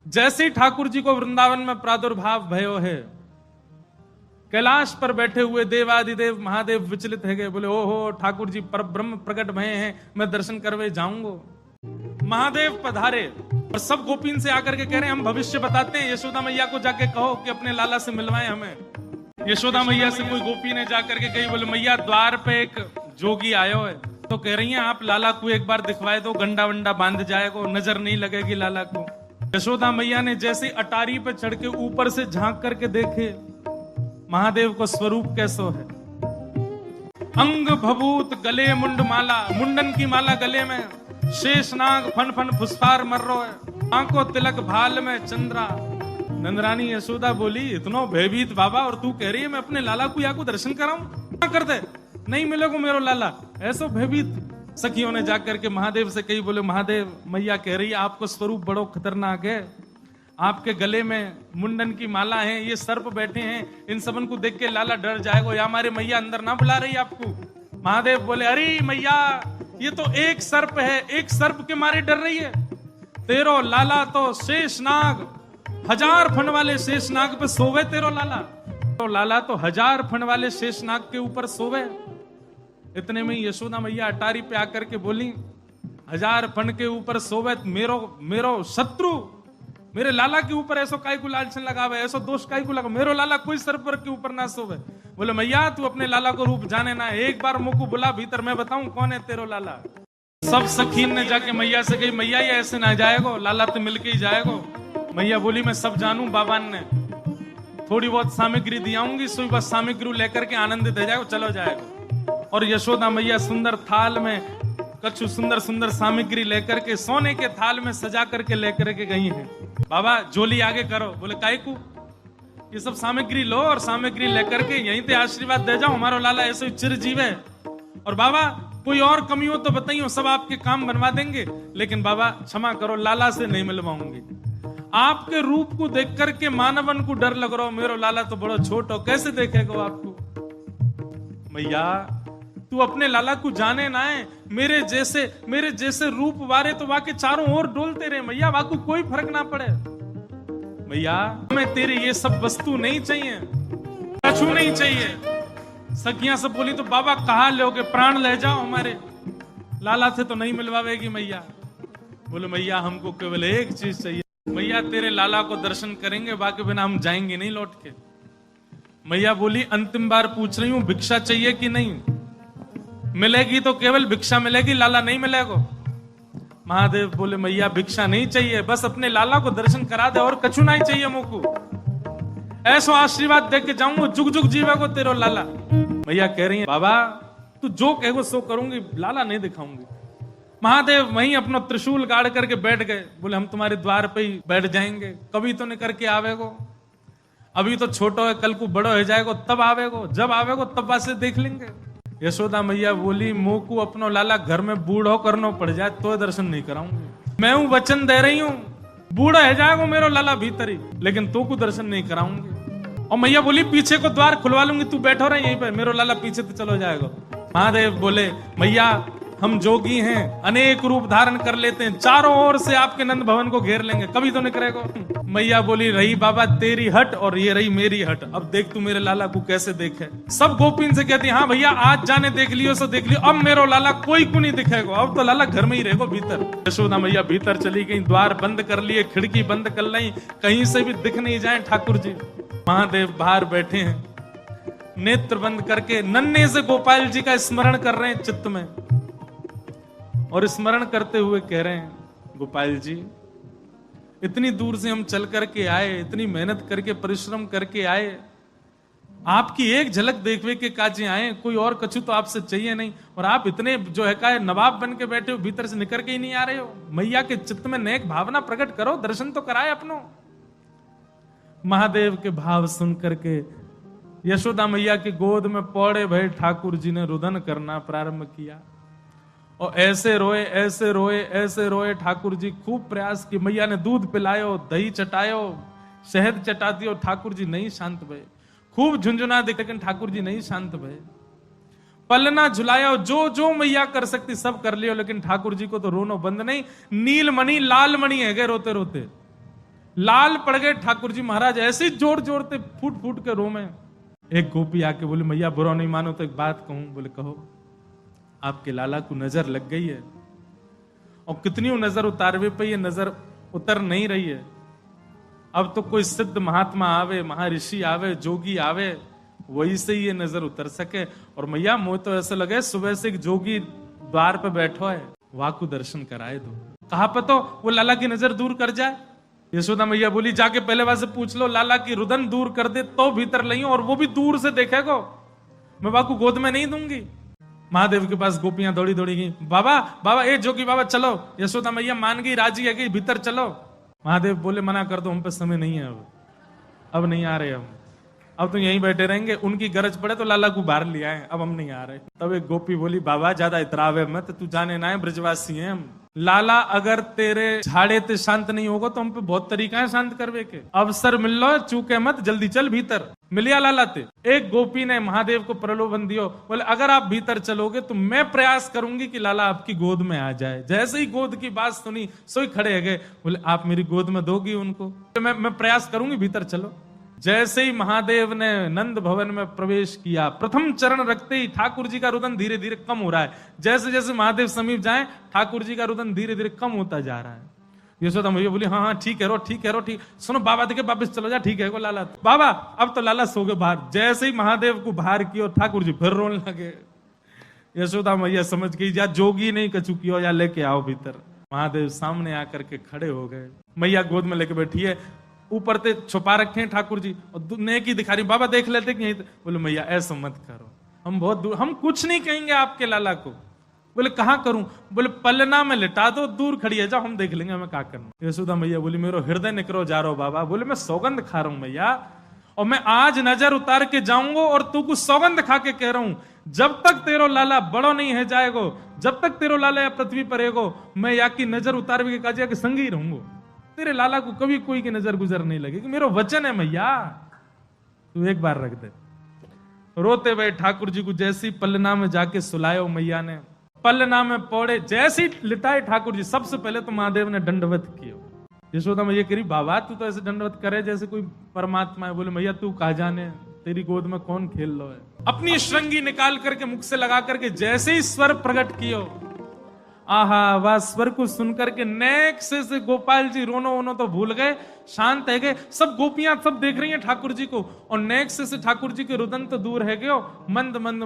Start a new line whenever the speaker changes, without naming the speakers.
जैसे ही ठाकुर जी को वृंदावन में प्रादुर्भाव भयो है, कैलाश पर बैठे हुए देवादिदेव महादेव विचलित है गए, बोले ओहो ठाकुर जी पर ब्रह्म प्रकट भये हैं, मैं दर्शन करवे जाऊंगा। महादेव पधारे और सब गोपीन से आकर के कह रहे हैं हम भविष्य बताते हैं, यशोदा मैया को जाके कहो कि अपने लाला से मिलवाए हमें। यशोदा मैया से कोई गोपी ने जाकर के कही, बोले मैया द्वार पे एक जोगी आयो है, तो कह रही हैं आप लाला को एक बार दिखवाए दो, गंडा वंडा बांध जाएगा, नजर नहीं लगेगी लाला को। यशोदा मैया ने जैसे अटारी पे चढ़ के ऊपर से झांक करके देखे महादेव को स्वरूप कैसो है, अंग भभूत गले मुंड माला, मुंडन की माला गले में, शेषनाग फन फन फुसफार मर्रो है, आंखों तिलक भाल में चंद्रा। नंदरानी यशोदा बोली इतनो भयभीत बाबा, और तू कह रही है मैं अपने लाला को या को दर्शन कराऊं, क्या कर दे, नहीं मिलेगा मेरो लाला, ऐसो भयभीत। सखियों ने जाकर के महादेव से कही, बोले महादेव मैया कह रही है आपको स्वरूप बड़ो खतरनाक है, आपके गले में मुंडन की माला है, ये सर्प बैठे हैं, इन सबन को देख के लाला डर जाएगा, या हमारे मैया अंदर ना बुला रही आपको। महादेव बोले अरे मैया ये तो एक सर्प है, एक सर्प के मारे डर रही है, तेरो लाला तो शेषनाग, 1000 फण वाले शेषनाग पे सोवे तेरो लाला, तो लाला तो 1000 फण वाले शेषनाग के ऊपर सोवे। इतने में यशोदा मैया अटारी पे आकर के बोली 1000 फण के ऊपर सोवे मेरो शत्रु मेरे लाला के ऊपर ऐसो काय को लालचन लगावे, ऐसो दोष काय को लगा, मेरो लाला कोई सर्प के ऊपर ना सोवे। बोले मैया तू अपने लाला को रूप जाने ना, एक बार मुंह को बुला भीतर, मैं बताऊं कौन है तेरो लाला। सब सखीन ने जाके मैया से कही मैया ये ऐसे ना जाएगो, लाला तो मिलके ही जाएगो। मैया बोली मैं सब जानू, बाबा ने थोड़ी बहुत सामग्री दियाऊंगी, सुई बस सामग्री लेकर के आनंदित हो जाएगा, चलो जाएगा। और यशोदा मैया सुंदर थाल में कछु सुंदर सुंदर सामग्री लेकर के सोने के थाल में सजा करके लेकर के गई हैं। बाबा झोली आगे करो, बोले काय को, ये सब सामग्री लो और सामग्री लेकर के यहीं पे आशीर्वाद दे जाओ, हमारा लाला ऐसे चिरजीव है। और बाबा कोई और कमी हो तो बताइए, सब आपके काम बनवा देंगे, लेकिन बाबा क्षमा करो लाला से नहीं मिलवाऊंगी। आपके रूप को देख करके मानवन को डर लग रहा हो, मेरो लाला तो बड़ा छोट हो, कैसे देखेगा आपको। मैया तू अपने लाला को जाने ना है, मेरे जैसे रूप वारे तो वाके चारों ओर डोलते रहे मैया, वाकू कोई फर्क ना पड़े। मैया हमें तेरे ये सब वस्तु नहीं चाहिए, कछु नहीं चाहिए। सखियां सब बोली तो बाबा कहा लोगे, प्राण ले जाओ हमारे, लाला से तो नहीं मिलवावेगी मैया। बोले मैया हमको केवल एक चीज चाहिए, मैया तेरे लाला को दर्शन करेंगे, बाकी बिना हम जाएंगे नहीं लौट के। मैया बोली अंतिम बार पूछ रही हूं भिक्षा चाहिए कि नहीं, मिलेगी तो केवल भिक्षा मिलेगी, लाला नहीं मिलेगा। महादेव बोले मैया भिक्षा नहीं चाहिए, बस अपने लाला को दर्शन करा दे और कछु नहीं चाहिए मुझको, ऐसो आशीर्वाद दे के जाऊंगा, जुग जुग जीवेगो तेरो लाला। मैया कह रही है बाबा तू जो कहेगो सो करूंगी, लाला नहीं दिखाऊंगी। महादेव वहीं अपना त्रिशूल गाड़ करके बैठ गए, बोले हम तुम्हारे द्वार पे ही बैठ जाएंगे, कभी तो नहीं करके आवेगो, अभी तो छोटो है, कल को बड़ो हो जाएगो तब आवेगो, जब आवेगो तब वासे देख लेंगे। यशोदा मैया बोली मुंह को अपनो लाला घर में बूढ़ो करनो पड़ जाए तो दर्शन नहीं कराऊंगी, मैं हूं वचन दे रही हूं, बूढ़ा है जाएगा मेरो लाला भीतर ही, लेकिन तो को दर्शन नहीं कराऊंगी। और मैया बोली पीछे को द्वार खुलवा लूंगी, तू बैठो रहे यहीं पर, मेरो लाला पीछे तो चलो जाएगा। महादेव बोले मैया हम जोगी हैं, अनेक रूप धारण कर लेते हैं, चारों ओर से आपके नंद भवन को घेर लेंगे, कभी तो नहीं करेगा। मैया बोली रही बाबा तेरी हट और ये रही मेरी हट, अब देख तू मेरे लाला को कैसे देखे। सब गोपीन से कहती हाँ भैया आज जाने देख लियो सो देख लियो, अब मेरो लाला कोई को नहीं दिखेगा, अब तो लाला घर में ही रहेगा भीतर। यशोदा मैया भीतर चली गई, द्वार बंद कर लिए, खिड़की बंद कर ली, कहीं से भी दिख नहीं जाए ठाकुर जी। महादेव बाहर बैठे हैं, नेत्र बंद करके नन्हे से गोपाल जी का स्मरण कर रहे हैं चित्त में, और स्मरण करते हुए कह रहे हैं गोपाल जी इतनी दूर से हम चल करके आए, इतनी मेहनत करके परिश्रम करके आए, आपकी एक झलक देखने के काजे आए, कोई और कछु तो आपसे चाहिए नहीं, और आप इतने जो है का नवाब बन के बैठे हो, भीतर से निकल के ही नहीं आ रहे हो। मैया के चित्त में नेक भावना प्रकट करो, दर्शन तो कराए अपनो। महादेव के भाव सुन करके यशोदा मैया की गोद में पौड़े भय ठाकुर जी ने रुदन करना प्रारंभ किया, और ऐसे रोए ठाकुर जी, खूब प्रयास की। मैया ने दूध पिलायो, दही चटायो, शहद चटा दियो, ठाकुर जी नहीं शांत भये, खूब झुंझुना दे, लेकिन ठाकुर जी नहीं शांत भये। पलना झुलायो, जो जो मैया कर सकती सब कर लियो, लेकिन ठाकुर जी को तो रोनो बंद नहीं। नीलमणि लाल मणि है गए रोते रोते, लाल पड़ गए ठाकुर जी महाराज, ऐसे जोर जोरते फूट फूट के रोमे। एक गोपी आके बोले मैया बुरा नहीं मानो तो एक बात कहूं। बोले कहो। आपके लाला को नजर लग गई है, और कितनी नजर उतारवे पे ये नजर उतर नहीं रही है। अब तो कोई सिद्ध महात्मा आवे, महर्षि आवे, जोगी आवे, वही से ये नजर उतर सके। और मैया मुझे तो ऐसा लगे सुबह से एक जोगी द्वार पे बैठो है, वहां को दर्शन कराए दो। कहां पे तो वो लाला की नजर दूर कर जाए। यशोदा मैया बोली जाके पहले वहां से पूछ लो, लाला की रुदन दूर कर दे तो भीतर लइयो, और वो भी दूर से देखेगो, मैं वहां को गोद में नहीं दूंगी। महादेव के पास गोपियां दौड़ी दौड़ी गई, बाबा बाबा ए जोगी बाबा चलो। यशोदा मैया मान गई, राजी है कि भीतर चलो। महादेव बोले मना कर दो, हम पे समय नहीं है, अब नहीं आ रहे हम, अब तो यहीं बैठे रहेंगे, उनकी गरज पड़े तो लाला को बाहर ले आए, अब हम नहीं आ रहे। तब एक गोपी बोली बाबा ज्यादा इतरावे मत, तू जाने ना है ब्रजवासी हैं हम। लाला अगर तेरे झाड़े ते शांत नहीं होगा तो हम पे बहुत तरीका है शांत करवे के। अवसर मिल लो, चूके मत, जल्दी चल भीतर। मिलिया लाला ते। एक गोपी ने महादेव को प्रलोभन दियो, बोले अगर आप भीतर चलोगे तो मैं प्रयास करूंगी कि लाला आपकी गोद में आ जाए। जैसे ही गोद की बात सुनी सोई खड़े गए, बोले आप मेरी गोद में दोगी उनको? मैं प्रयास करूंगी, भीतर चलो। जैसे ही महादेव ने नंद भवन में प्रवेश किया, प्रथम चरण रखते ही ठाकुर जी का रुदन धीरे धीरे कम हो रहा है। जैसे जैसे महादेव समीप जाए, ठाकुर जी का रुदन धीरे धीरे कम होता जा रहा है। यशोदा मैया बोली हाँ हाँ ठीक है रो, ठीक है रो, ठीक। सुनो बाबा देखे वापिस चलो जा, ठीक है को लाला। बाबा अब तो लाला सो गए बाहर। जैसे ही महादेव को बाहर किया, ठाकुर जी फिर रोने लगे। यशोदा मैया समझ गई या जोगी नहीं कछु कियो, या लेके आओ भीतर। महादेव सामने आकर के खड़े हो गए, मैया गोद में लेके बैठी है, ऊपर ते छुपा रखे हैं ठाकुर जी, और नेकी दिखा रही। बाबा देख लेते कि बोले मैया ऐसा मत करो, हम बहुत दूर, हम कुछ नहीं कहेंगे आपके लाला को। बोले कहां करूं? बोले पलना में लिटा दो, दूर खड़ी है, जाओ हम देख लेंगे हमें क्या करना। यशोदा मैया बोली मेरो हृदय निकरो जा रहा बाबा। बोले मैं सौगंध खा रहा हूं मैया, और मैं आज नजर उतार के जाऊंगा, और तू कुछ सौगंध खा के कह रहा हूं, जब तक तेरो लाला बड़ो नहीं है जाएगो, जब तक तेरो लाला पृथ्वी पर रहेगो, मैं या की नजर उतार के काजिया के संग ही रहूंगा। तेरे लाला को कभी कोई की नजर गुजर नहीं लगेगी, मेरा वचन है मैया, तू एक बार रख दे। रोते हुए ठाकुर जी को जैसी पलना में जाके सुलायो मैया ने, पलना में पौड़े जैसी लिटाए ठाकुर जी, सबसे पहले तो महादेव ने दंडवत किया। यशोदा मैया करी बाबा तू तो ऐसे दंडवत करे जैसे कोई परमात्मा है। बोले मैया तू कहा जाने, तेरी गोद में कौन खेल लो है। अपनी श्रृंगी निकाल करके मुख से लगा करके जैसे ही स्वर प्रकट कियो, आहा वह स्वर को सुनकर के नेक से गोपाल जी रोनो वोनो तो भूल गए, शांत है गए। सब गोपियां सब देख रही हैं ठाकुर जी को, और नेक से ठाकुर जी के रुदन तो दूर है गयो, मंद मंद